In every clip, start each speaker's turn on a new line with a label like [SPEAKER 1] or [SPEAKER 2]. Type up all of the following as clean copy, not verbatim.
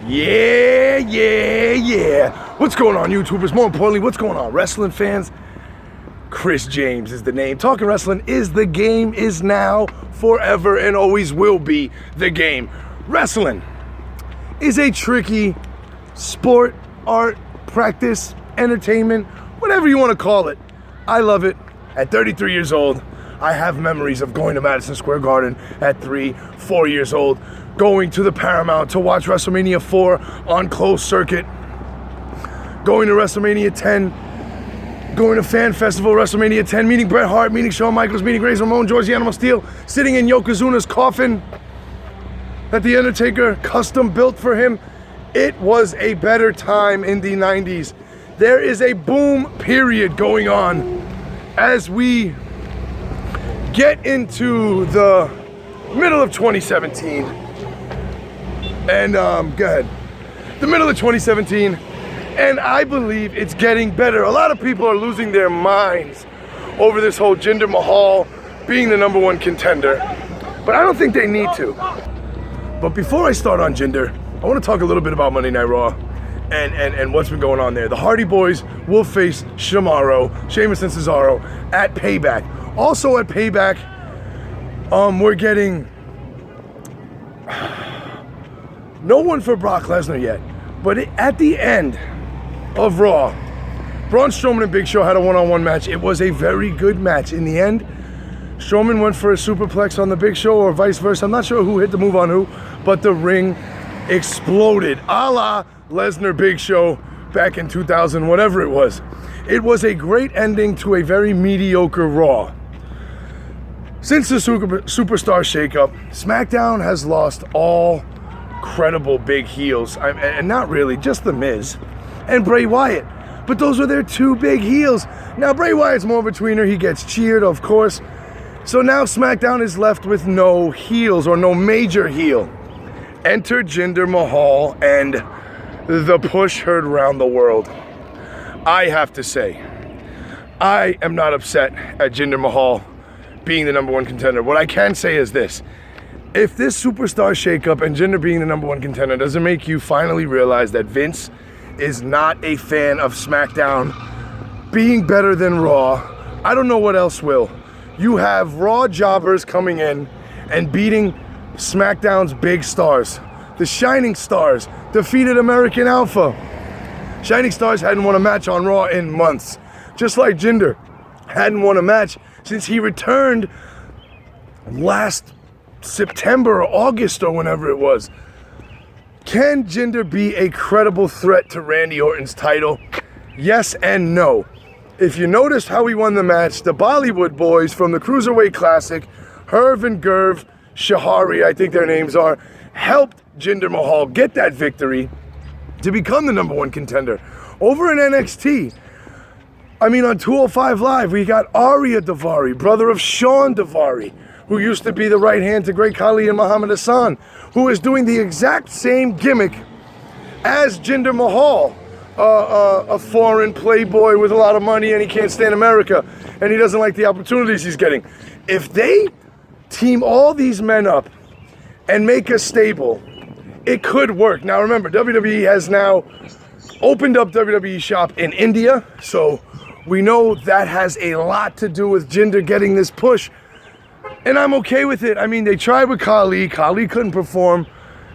[SPEAKER 1] Yeah. What's going on, YouTubers? More importantly, what's going on, wrestling fans? Chris James is the name. Talking Wrestling is the game, is now, forever, and always will be the game. Wrestling is a tricky sport, art, practice, entertainment, whatever you want to call it. I love it. At 33 years old, I have memories of going to Madison Square Garden at 3, 4 years old, going to the Paramount to watch WrestleMania 4 on closed circuit, going to WrestleMania 10, going to Fan Festival WrestleMania 10, meeting Bret Hart, meeting Shawn Michaels, meeting Razor Ramon, George the Animal Steel, sitting in Yokozuna's coffin that The Undertaker custom built for him. It was a better time in the 90s. There is a boom period going on as we get into the middle of 2017. And go ahead. The middle of 2017. And I believe it's getting better. A lot of people are losing their minds over this whole Jinder Mahal being the #1 contender. But I don't think they need to. But before I start on Jinder, I want to talk a little bit about Monday Night Raw and what's been going on there. The Hardy Boys will face Sheamus and Cesaro at Payback. Also at Payback, we're getting no one for Brock Lesnar yet. But at the end of Raw, Braun Strowman and Big Show had a one-on-one match. It was a very good match. In the end, Strowman went for a superplex on the Big Show or vice versa. I'm not sure who hit the move on who, but the ring exploded, a la Lesnar Big Show back in 2000, whatever it was. It was a great ending to a very mediocre Raw. Since the Superstar shakeup, SmackDown has lost all credible big heels, and not really, just The Miz and Bray Wyatt. But those were their two big heels. Now Bray Wyatt's more of a tweener. He gets cheered, of course. So now SmackDown is left with no heels or no major heel. Enter Jinder Mahal, and the push heard around the world. I have to say, I am not upset at Jinder Mahal being the #1 contender. What I can say is this: if this Superstar shakeup and Jinder being the #1 contender doesn't make you finally realize that Vince is not a fan of SmackDown being better than Raw, I don't know what else will. You have Raw jobbers coming in and beating SmackDown's big stars. The Shining Stars defeated American Alpha. Shining Stars hadn't won a match on Raw in months. Just like Jinder hadn't won a match since he returned last September or August or whenever it was. Can Jinder be a credible threat to Randy Orton's title? Yes and no. If you noticed how he won the match, the Bollywood boys from the Cruiserweight Classic, Herv and Gerv Shahari, I think their names are, helped Jinder Mahal get that victory to become the #1 contender. Over in NXT, on 205 Live, we got Arya Daivari, brother of Sean Daivari, who used to be the right hand to Great Khali and Muhammad Hassan, who is doing the exact same gimmick as Jinder Mahal, a foreign playboy with a lot of money, and he can't stand America, and he doesn't like the opportunities he's getting. If they team all these men up and make a stable, it could work. Now remember, WWE has now opened up WWE shop in India, so we know that has a lot to do with Jinder getting this push. And I'm okay with it. They tried with Khali. Khali couldn't perform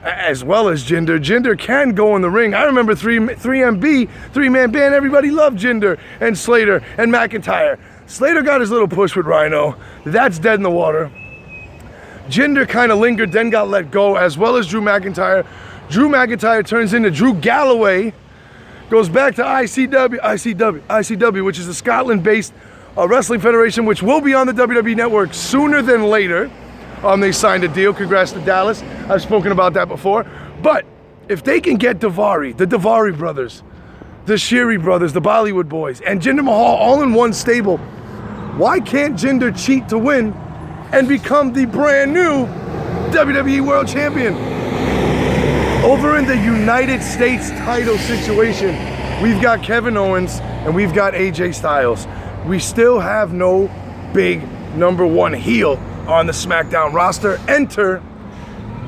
[SPEAKER 1] as well as Jinder. Jinder can go in the ring. I remember 3MB, three-man band. Everybody loved Jinder and Slater and McIntyre. Slater got his little push with Rhino. That's dead in the water. Jinder kind of lingered, then got let go, as well as Drew McIntyre. Drew McIntyre turns into Drew Galloway, goes back to ICW, which is a Scotland-based wrestling federation, which will be on the WWE network sooner than later. They signed a deal. Congrats to Dallas. I've spoken about that before. But if they can get Daivari, the Daivari brothers, the Shiri brothers, the Bollywood boys, and Jinder Mahal all in one stable, why can't Jinder cheat to win and become the brand new WWE World Champion? Over in the United States title situation, we've got Kevin Owens and we've got AJ Styles. We still have no big #1 heel on the SmackDown roster. Enter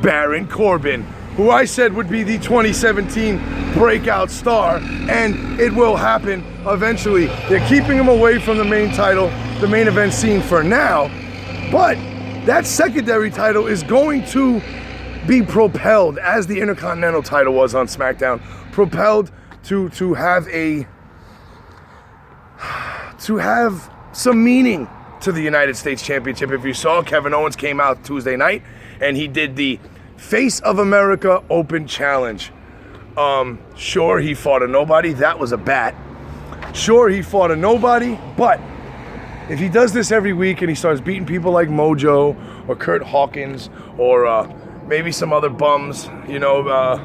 [SPEAKER 1] Baron Corbin. who I said would be the 2017 breakout star, and it will happen eventually. They're keeping him away from the main title, the main event scene for now, but that secondary title is going to be propelled, as the Intercontinental title was on SmackDown, propelled to have some meaning to the United States Championship. If you saw, Kevin Owens came out Tuesday night and he did the Face of America Open Challenge. Sure, he fought a nobody. That was a bat. Sure, he fought a nobody, but if he does this every week and he starts beating people like Mojo or Kurt Hawkins or maybe some other bums, you know,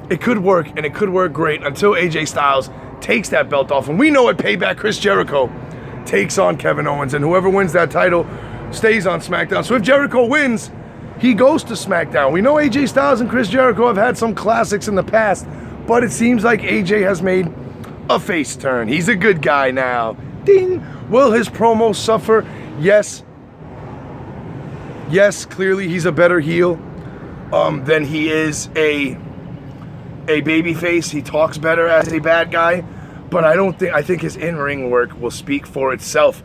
[SPEAKER 1] it could work, and it could work great until AJ Styles takes that belt off. And we know at Payback, Chris Jericho takes on Kevin Owens, and whoever wins that title stays on SmackDown. So if Jericho wins, he goes to SmackDown. We know AJ Styles and Chris Jericho have had some classics in the past, but it seems like AJ has made a face turn. He's a good guy now. Ding! Will his promo suffer? Yes. Yes, clearly he's a better heel than he is a baby face. He talks better as a bad guy, but I think his in-ring work will speak for itself.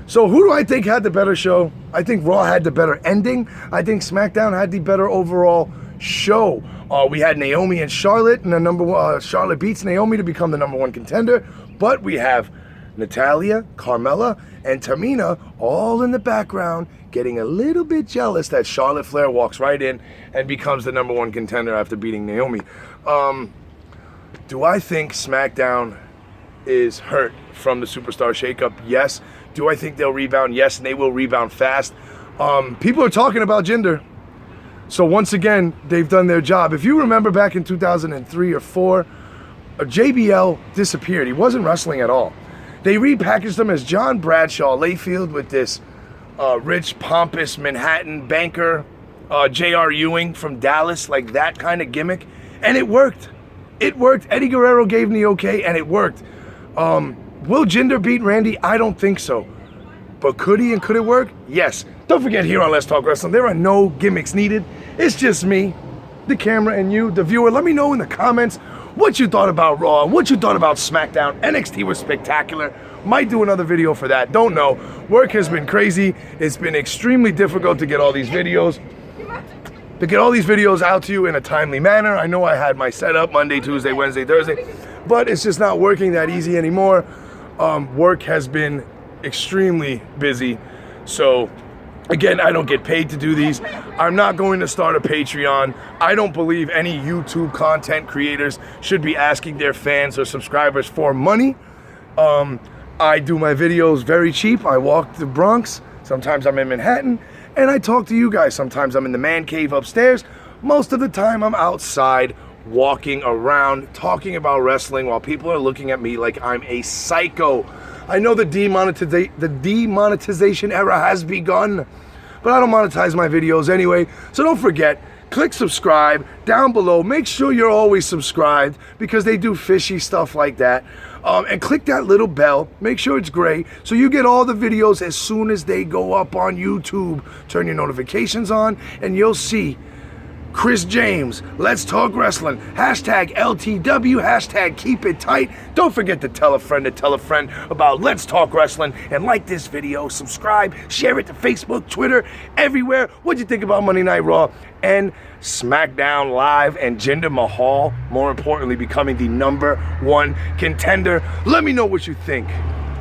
[SPEAKER 1] So who do I think had the better show? I think Raw had the better ending. I think SmackDown had the better overall show. We had Naomi and Charlotte, and Charlotte beats Naomi to become the #1 contender, but we have Natalya, Carmella, and Tamina all in the background getting a little bit jealous that Charlotte Flair walks right in and becomes the #1 contender after beating Naomi. Do I think SmackDown is hurt from the Superstar shakeup? Yes. Do I think they'll rebound? Yes, and they will rebound fast. People are talking about Jinder. So once again, they've done their job. If you remember back in 2003 or 4, JBL disappeared. He wasn't wrestling at all. They repackaged him as John Bradshaw Layfield with this rich, pompous Manhattan banker, J.R. Ewing from Dallas, like that kind of gimmick. And it worked. It worked. Eddie Guerrero gave him the okay, and it worked. Will Jinder beat Randy? I don't think so. But could he, and could it work? Yes. Don't forget, here on Let's Talk Wrestling, there are no gimmicks needed. It's just me, the camera, and you, the viewer. Let me know in the comments what you thought about Raw, what you thought about SmackDown. NXT was spectacular. Might do another video for that. Don't know. Work has been crazy. It's been extremely difficult to get all these videos out to you in a timely manner. I know I had my setup Monday, Tuesday, Wednesday, Thursday, but it's just not working that easy anymore. Work has been extremely busy. So again, I don't get paid to do these. I'm not going to start a Patreon. I don't believe any YouTube content creators should be asking their fans or subscribers for money. I do my videos very cheap. I walk the Bronx. Sometimes I'm in Manhattan. And I talk to you guys. Sometimes I'm in the man cave upstairs. Most of the time I'm outside walking around talking about wrestling while people are looking at me like I'm a psycho. I know the demonetization era has begun, but I don't monetize my videos anyway. So don't forget, click subscribe down below. Make sure you're always subscribed because they do fishy stuff like that. And click that little bell. Make sure it's gray so you get all the videos as soon as they go up on YouTube. Turn your notifications on and you'll see Chris James, Let's Talk Wrestling, hashtag LTW, hashtag keep it tight. Don't forget to tell a friend about Let's Talk Wrestling, and like this video, subscribe, share it to Facebook, Twitter, everywhere. What'd you think about Monday Night Raw and SmackDown Live and Jinder Mahal, more importantly, becoming the #1 contender? Let me know what you think.